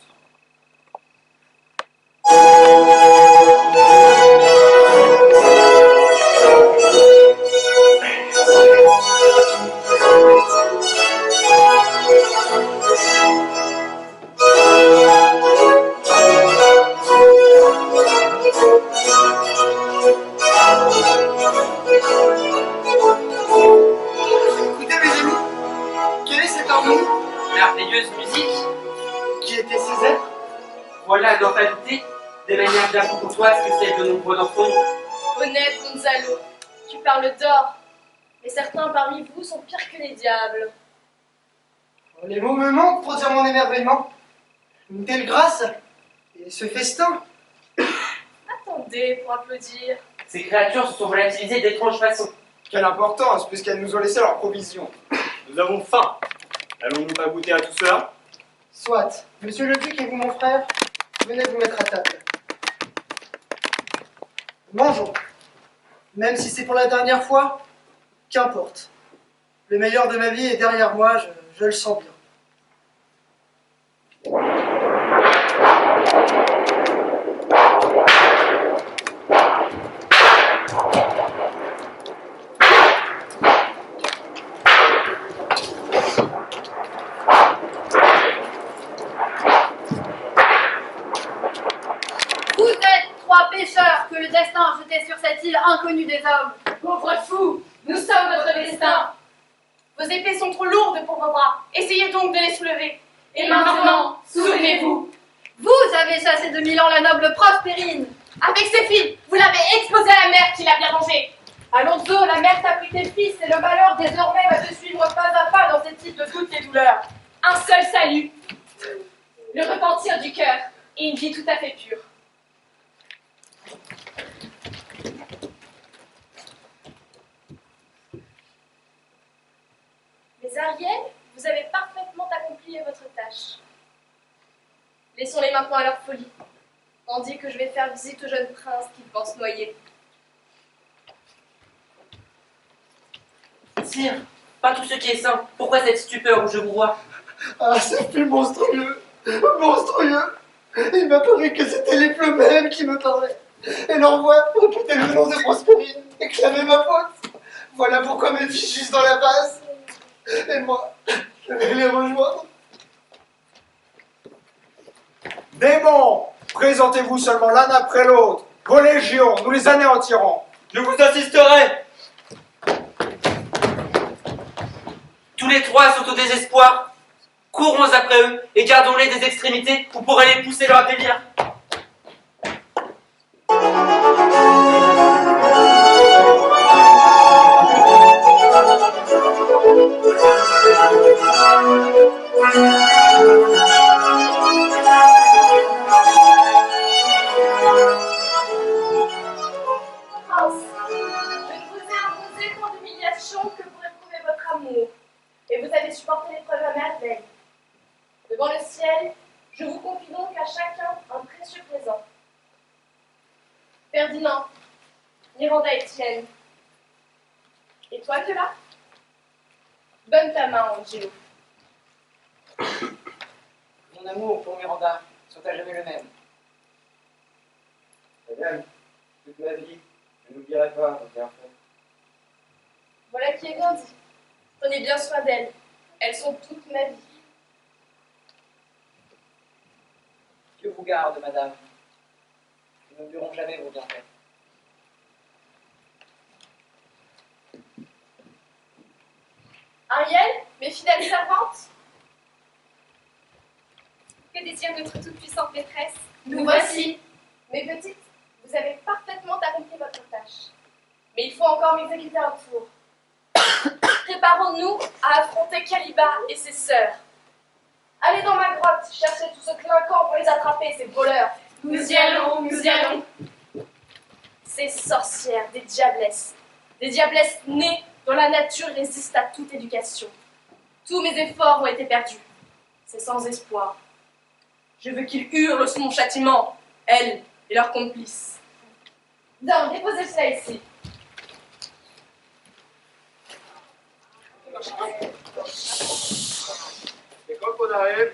Écoutez mes amis, quelle est cette harmonie? Merveilleuse musique. Qui étaient ces êtres? Voilà, à n'en pas douter, des manières bien plus courtoises que celles de nombreux d'entre nous. Honnête Gonzalo, tu parles d'or. Mais certains parmi vous sont pires que les diables. Les mots me manquent pour dire mon émerveillement. Une telle grâce et ce festin. Attendez pour applaudir. Ces créatures se sont volatilisées d'étranges façons. Quelle importance, puisqu'elles nous ont laissé leurs provisions. Nous avons faim. Allons-nous pas goûter à tout cela? Soit, monsieur le duc et vous mon frère, venez vous mettre à table. Mangeons. Même si c'est pour la dernière fois, qu'importe. Le meilleur de ma vie est derrière moi, je le sens bien. Vous êtes trois pêcheurs que le destin a jetés sur cette île inconnue des hommes. Pauvres fous, nous sommes votre destin. Vos épées sont trop lourdes pour vos bras. Essayez donc de les soulever. Et maintenant, souvenez-vous. Vous avez chassé de Milan la noble Prospérine. Avec ses filles, vous l'avez exposée à la mer qui l'a bien vengée. Alonso, la mère t'a pris tes fils et le malheur désormais va te suivre pas à pas dans cette île de toutes les douleurs. Un seul salut. Le repentir du cœur et une vie tout à fait pure. Mais Ariel, vous avez parfaitement accompli votre tâche. Laissons-les maintenant à leur folie, tandis que je vais faire visite au jeune prince qu'ils pensent noyer. Sire, pas tout ce qui est sain. Pourquoi cette stupeur où je vous vois? Ah, c'est plus monstrueux. Monstrueux. Il m'a paru que c'était les feux mêmes qui me parlaient. Et leur voix répétait le nom de Prospérine et clamait ma faute. Voilà pourquoi mes filles juste dans la base. Et moi, je vais les rejoindre. Démons, présentez-vous seulement l'un après l'autre. Vos légions, nous les anéantirons. Je vous assisterai. Tous les trois sont au désespoir. Courons après eux et gardons-les des extrémités ou pourrait les pousser leur délire. Prince, je ne vous ai imposé tant d'humiliations que pour éprouver votre amour, et vous avez supporté l'épreuve à merveille. Devant le ciel, je vous confie donc à chacun un précieux présent. Ferdinand, Miranda Etienne. Et toi, Viola? Donne ta main, Angelo. Mon amour pour Miranda sera jamais le même. Madame, toute ma vie, je n'oublierai pas vos bienfaits. Voilà qui est bien dit. Prenez bien soin d'elles. Elles sont toute ma vie. Dieu vous garde, madame. Nous n'oublierons jamais vos bienfaits. Ariel, mes fidèles servantes, Que désire notre toute-puissante maîtresse? nous voici. Mes petites, vous avez parfaitement accompli votre tâche. Mais il faut encore m'exécuter un tour. Préparons-nous à affronter Caliba et ses sœurs. Allez dans ma grotte, chercher tout ce clinquant pour les attraper, ces voleurs. Nous y allons, nous y allons. Ces sorcières, des diablesses nées dont la nature résiste à toute éducation. Tous mes efforts ont été perdus. C'est sans espoir. Je veux qu'ils hurlent sous mon châtiment, elles et leurs complices. Bien, déposez cela ici. Et quand on arrive,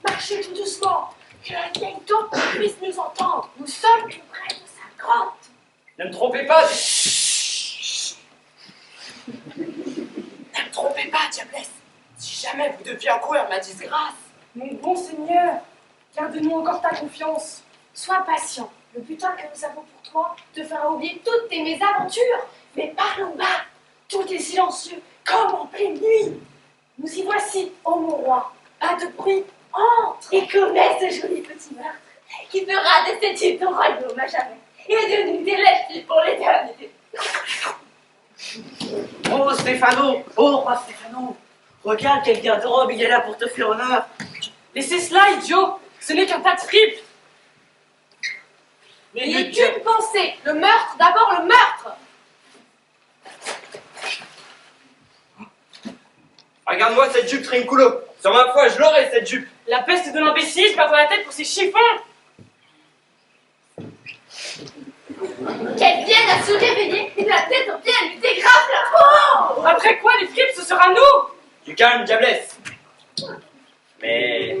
Marchez tout doucement, que la vieille taupe puisse nous entendre. Nous sommes tout près de sa grotte. ne me trompez pas. Ne me trompez pas, diablesse. Si jamais vous deviez encourir ma disgrâce. Mon bon Seigneur, garde-nous encore ta confiance. Sois patient. Le butin que nous avons pour toi te fera oublier toutes tes mésaventures. Mais parlons bas. Tout est silencieux, comme en pleine nuit. Nous y voici, ô mon roi. Pas de bruit. Entre et commets ce joli petit meurtre qui fera de cette île ton royaume à jamais et de nous délèche pour l'éternité. Oh Stéphano, oh roi Stéphano, regarde quel garde-robe il est là pour te faire honneur. Laissez cela, idiot. Ce n'est qu'un tas de fripes. Il n'y a qu'une pensée. Le meurtre, d'abord le meurtre. Regarde-moi cette jupe Trinculo. Sur ma foi, je l'aurai cette jupe. La peste de l'imbécile perd la tête pour ses chiffons. Qu'elle vienne à se réveiller et que la tête revienne lui dégrafe la peau. Après quoi, les fripes, ce sera nous. Du calme, diablesse. Mais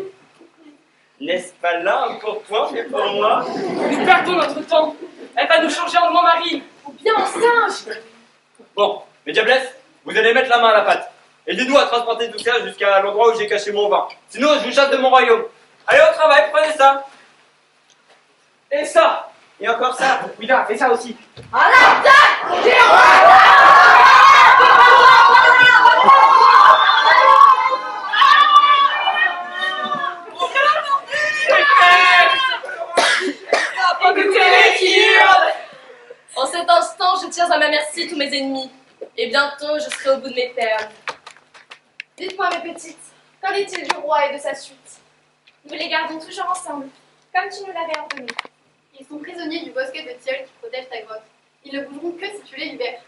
n'est-ce pas là un pourpoint fait pour moi? Nous perdons notre temps. Elle va nous changer en marine. Ou bien en singe. Bon, mais diablesse, vous allez mettre la main à la pâte. Aidez-nous à transporter tout ça jusqu'à l'endroit où j'ai caché mon vin. Sinon, je vous chasse de mon royaume. Allez au travail, prenez ça. Et ça. Et encore ça. Oui, là, fais ça aussi. À l'attaque. En cet instant, je tiens à ma merci tous mes ennemis. Et bientôt, je serai au bout de mes termes. Dites-moi, mes petites, qu'en est-il du roi et de sa suite? Nous les gardons toujours ensemble, comme tu nous l'avais ordonné. Ils sont prisonniers du bosquet de tilleuls qui protège ta grotte. Ils ne bougeront que si tu les libères.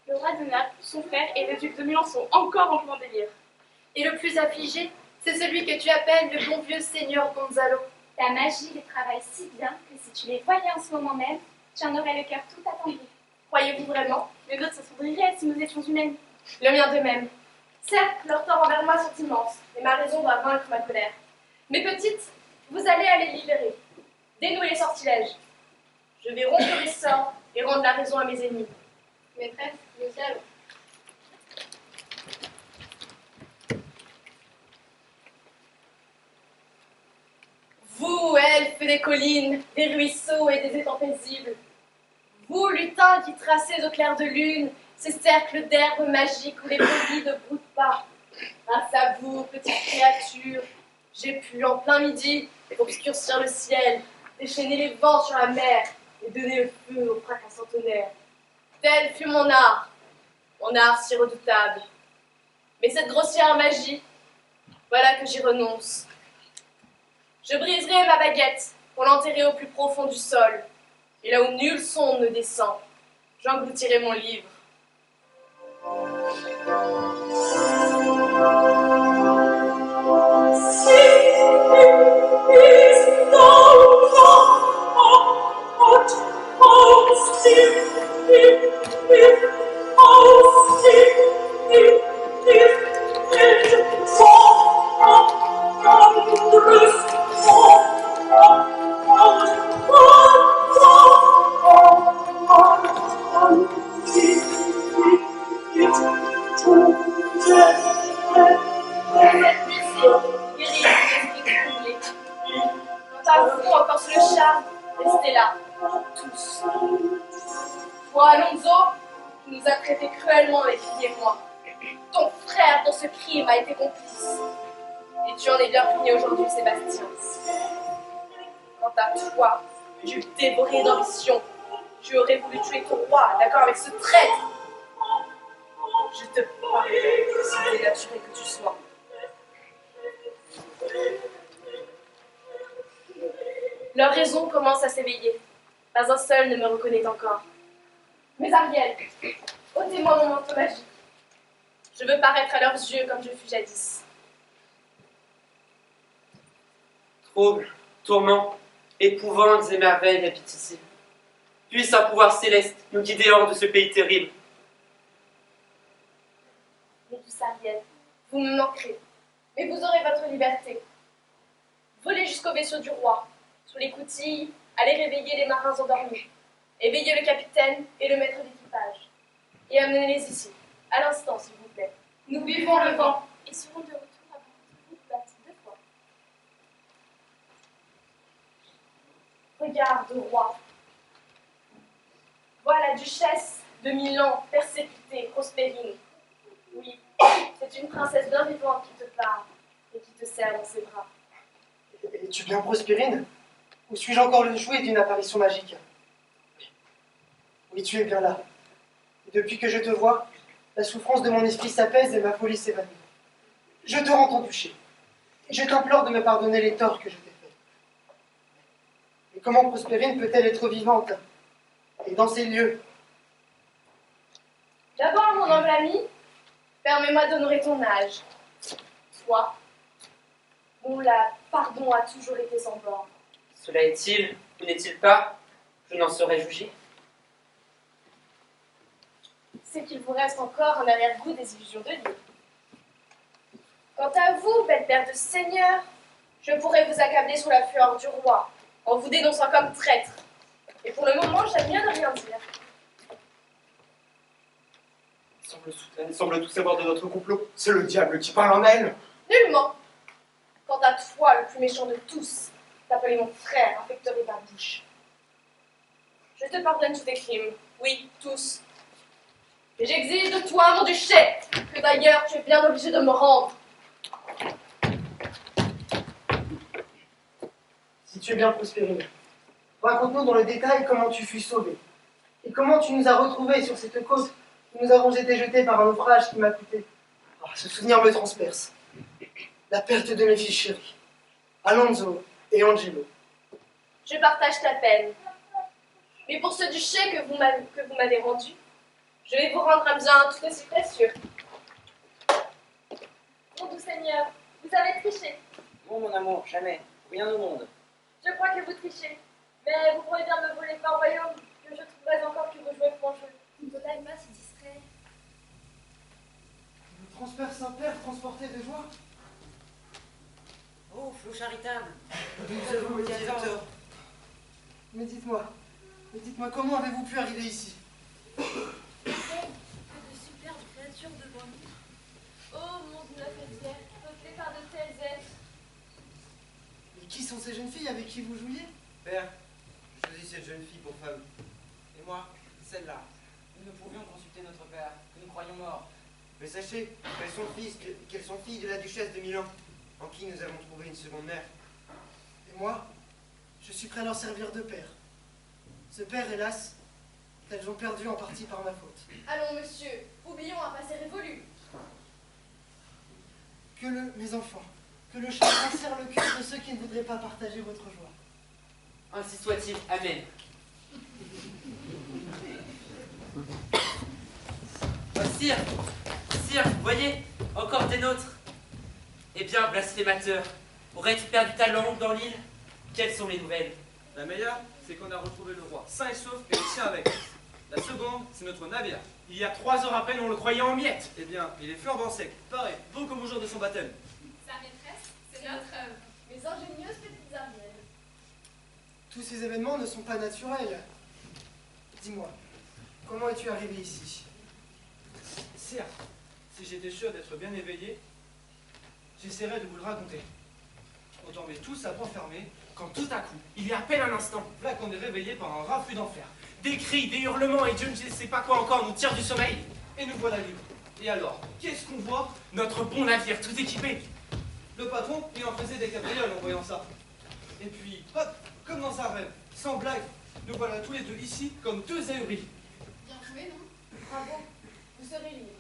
Le roi de Naples, son frère et le duc de Milan sont encore en plein délire. Et le plus affligé, c'est celui que tu appelles le bon vieux seigneur Gonzalo. Ta magie les travaille si bien que si tu les voyais en ce moment même, tu en aurais le cœur tout attendri. Croyez-vous vraiment? Le nôtre s'assombrirait si nous étions humaines. Le mien de même. Certes, leurs torts envers moi sont immenses, et ma raison doit vaincre ma colère. Mais petite, vous allez les libérer. Dénouer les sortilèges. Je vais rompre les sorts et rendre la raison à mes ennemis. Maîtresse, nous y allons. Vous, elfes des collines, des ruisseaux et des étangs paisibles. Vous, lutins qui tracez au clair de lune ces cercles d'herbes magiques où les brebis ne broutent pas. Grâce à vous, petites créatures, j'ai pu en plein midi obscurcir le ciel, déchaîner les vents sur la mer et donner le feu au fracassant tonnerre. Tel fut mon art si redoutable. Mais cette grossière magie, voilà que j'y renonce. Je briserai ma baguette pour l'enterrer au plus profond du sol, et là où nulle sonde ne descend, j'engloutirai mon livre. Encore sous le charme, restez là, tous. Toi, Alonso, qui nous a traités cruellement les filles et moi. Ton frère dans ce crime a été complice. Et tu en es bien puni aujourd'hui, Sébastien. Quant à toi, tu dévoré d'ambition. Tu aurais voulu tuer ton roi, d'accord avec ce traître. Je te pardonne, si dénaturé que tu sois. Leur raison commence à s'éveiller. Pas un seul ne me reconnaît encore. Mais Ariel, ôtez-moi mon manteau magique. Je veux paraître à leurs yeux comme je fus jadis. Troubles, tourments, épouvantes et merveilles habitent ici. Puisse un pouvoir céleste nous guider hors de ce pays terrible. Mais douce Ariel, vous me manquerez. Mais vous aurez votre liberté. Volez jusqu'au vaisseau du roi. Sous les coutilles, allez réveiller les marins endormis. Éveillez le capitaine et le maître d'équipage. Et amenez-les ici, à l'instant, s'il vous plaît. Nous buvons le vent et serons de retour avant que vous batte 2 fois. Regarde, roi. Voilà la duchesse de Milan, persécutée, Prospérine. Oui, c'est une princesse bien vivante qui te parle et qui te serre dans ses bras. Es-tu bien Prospérine? Ou suis-je encore le jouet d'une apparition magique? Oui, tu es bien là. Et depuis que je te vois, la souffrance de mon esprit s'apaise et ma folie s'évanouit. Je te rends ton duché. Et je t'implore de me pardonner les torts que je t'ai faits. Mais comment Prospérine peut-elle être vivante? Et dans ces lieux? D'abord, mon humble ami, permets-moi d'honorer ton âge. Toi, dont la pardon a toujours été sans borne. Cela est-il ou n'est-il pas? Je n'en saurais juger. C'est qu'il vous reste encore un arrière-goût des illusions de vie. Quant à vous, belle paire de seigneurs, je pourrais vous accabler sous la fureur du roi, en vous dénonçant comme traître. Et pour le moment, j'aime bien ne rien dire. Elle semble tout savoir de notre complot. C'est le diable qui parle en elle. Nullement. Quant à toi, le plus méchant de tous, t'appeler mon frère infecterait ta bouche. Je te pardonne tous tes crimes, oui, tous. Et j'exige de toi, mon duché, que d'ailleurs tu es bien obligé de me rendre. Si tu es bien Prospérine, raconte-nous dans le détail comment tu fus sauvée. Et comment tu nous as retrouvés sur cette côte où nous avons été jetés par un naufrage qui m'a coûté. Ah, ce souvenir me transperce. La perte de mes fils chéris, Alonso et Angelo. Je partage ta peine. Mais pour ce duché que vous m'avez rendu, je vais vous rendre un bien tout aussi précieux. Mon doux Seigneur, vous avez triché. Non, mon amour, jamais. Rien au monde. Je crois que vous trichez. Mais vous pourrez bien me voler par royaume, que je trouverai encore que vous jouez franc jeu. Nicolas est pas si distrait. Le transperce un père transporté de joie. Oh, flot charitable. Nous avons le directeur. Mais dites-moi, comment avez-vous pu arriver ici? Que de superbes créatures devant nous. Oh, monde neuf et fier, peuplé par de tels êtres. Et qui sont ces jeunes filles avec qui vous jouiez? Père, je choisis cette jeune fille pour femme. Et moi, celle-là. Nous ne pouvions consulter notre père, que nous croyons mort. Mais sachez qu'elles sont filles de la duchesse de Milan, en qui nous avons trouvé une seconde mère. Et moi, je suis prêt à leur servir de père. Ce père, hélas, elles ont perdu en partie par ma faute. Allons, monsieur, oublions un passé révolu. Mes enfants, que le chagrin serre le cœur de ceux qui ne voudraient pas partager votre joie. Ainsi soit-il. Amen. Oh, sire, vous voyez, encore des nôtres. Eh bien, blasphémateur, aurais-tu perdu ta langue dans l'île? Quelles sont les nouvelles? La meilleure, c'est qu'on a retrouvé le roi, sain et sauf, et le sien avec. La seconde, c'est notre navire. Il y a 3 heures à peine, on le croyait en miettes. Eh bien, il est flambant sec, pareil, beau comme au jour de son baptême. Sa maîtresse, c'est notre œuvre. Mes ingénieuses petites Ariel. Tous ces événements ne sont pas naturels. Dis-moi, comment es-tu arrivé ici? Certes, si j'étais sûr d'être bien éveillé, j'essaierais de vous le raconter. On dormait tous à bras fermés, quand tout à coup, il y a à peine un instant, là qu'on est réveillé par un raffut d'enfer. Des cris, des hurlements et Dieu ne sait pas quoi encore nous tire du sommeil. Et nous voilà libres. Et alors, qu'est-ce qu'on voit? Notre bon navire, tout équipé. Le patron, il en faisait des cabrioles en voyant ça. Et puis, hop, comme dans un rêve, sans blague, nous voilà tous les deux ici comme 2 ahuris. Bien joué, non? Bravo, vous serez libres.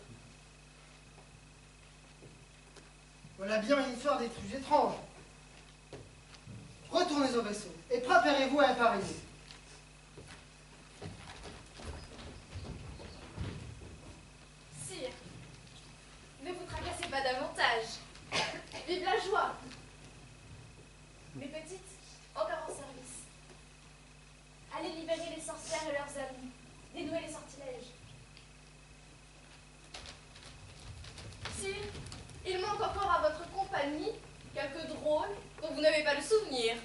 Voilà bien une histoire des plus étranges. Retournez au vaisseau et préparez-vous à appareiller. Sire, ne vous tracassez pas davantage. Vive la joie. Mes petites, encore en service. Allez libérer les sorcières et leurs amis. Dénouer les sortilèges. Sire, il manque encore à votre compagnie quelques drôles dont vous n'avez pas le souvenir.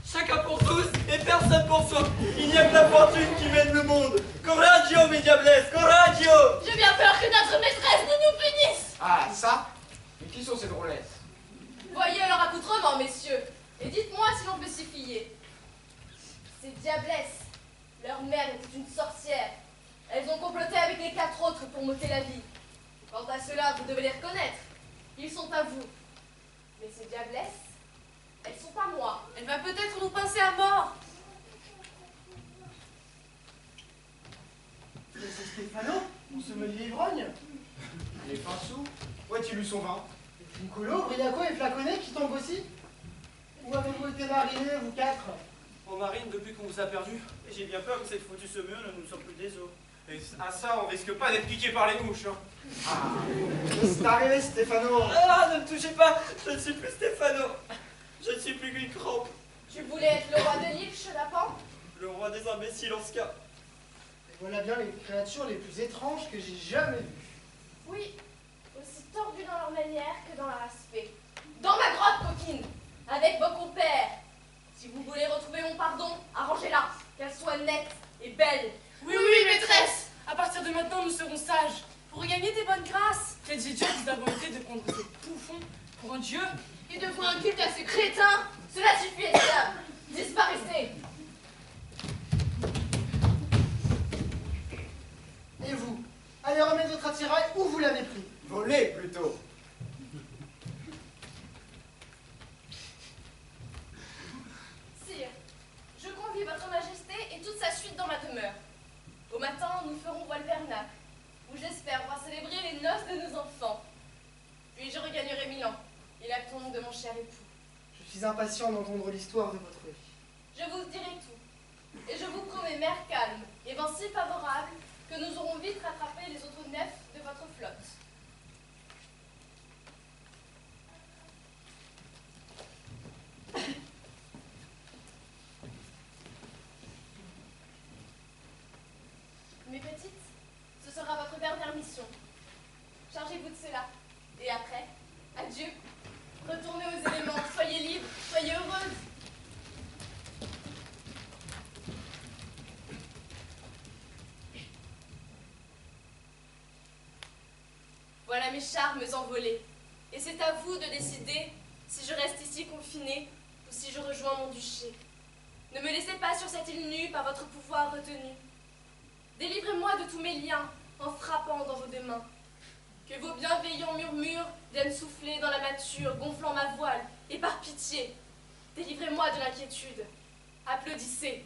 Chacun pour tous et personne pour soi. Il n'y a que la fortune qui mène le monde. Coraggio, mes diablesses, coraggio! J'ai bien peur que notre maîtresse ne nous punisse. Ah, ça? Mais qui sont ces drôlesses? Voyez leur accoutrement, messieurs, et dites-moi si l'on peut s'y fier. Ces diablesses, leur mère était une sorcière. Elles ont comploté avec les 4 autres pour m'ôter la vie. Quant à cela, vous devez les reconnaître. Ils sont à vous. Mais ces diablesses, elles sont à moi. Elle va peut-être nous pincer à mort. Mais c'est Stéphano, mon sommelier ivrogne. Les pinceaux? Où a-t-il eu son vin? Niccolo, Briaco et Flaconnet qui tombent aussi? Où avez-vous été marinés, vous 4? En marine depuis qu'on vous a perdu. Et j'ai bien peur que cette foutue semure ne nous sorte plus des os. Et à ça, on risque pas d'être piqué par les mouches. Hein. Ah, c'est arrivé, Stéphano. Ah, ne me touchez pas, je ne suis plus Stéphano. Je ne suis plus qu'une crampe. Tu voulais être le roi de l'île, chenapan? Le roi des imbéciles en ce cas. Et voilà bien les créatures les plus étranges que j'ai jamais vues. Oui, aussi tordus dans leur manière que dans leur aspect. Dans ma grotte, coquine, avec vos compères. Si vous voulez retrouver mon pardon, arrangez-la, qu'elle soit nette et belle. Oui, oui, maîtresse. À partir de maintenant, nous serons sages. Pour regagner tes bonnes grâces. Quel Dieu nous avons été de prendre ces bouffons pour un dieu. Et de vouer un culte à ce crétin. Cela suffit, esclaves. Disparaissez. Et vous? Allez remettre votre attirail où vous l'avez pris. Volé, plutôt. Sire, je convie votre majesté et toute sa suite dans ma demeure. Au matin, nous ferons voile vernacle, où j'espère voir célébrer les noces de nos enfants. Puis je regagnerai Milan, et la tombe de mon cher époux. Je suis impatient d'entendre l'histoire de votre vie. Je vous dirai tout, et je vous promets mer calme et vent si favorable que nous aurons vite rattrapé les autres nefs de votre flotte. Voilà mes charmes envolés. Et c'est à vous de décider si je reste ici confinée ou si je rejoins mon duché. Ne me laissez pas sur cette île nue par votre pouvoir retenu. Délivrez-moi de tous mes liens en frappant dans vos deux mains. Que vos bienveillants murmures viennent souffler dans la mâture, gonflant ma voile. Et par pitié, délivrez-moi de l'inquiétude. Applaudissez.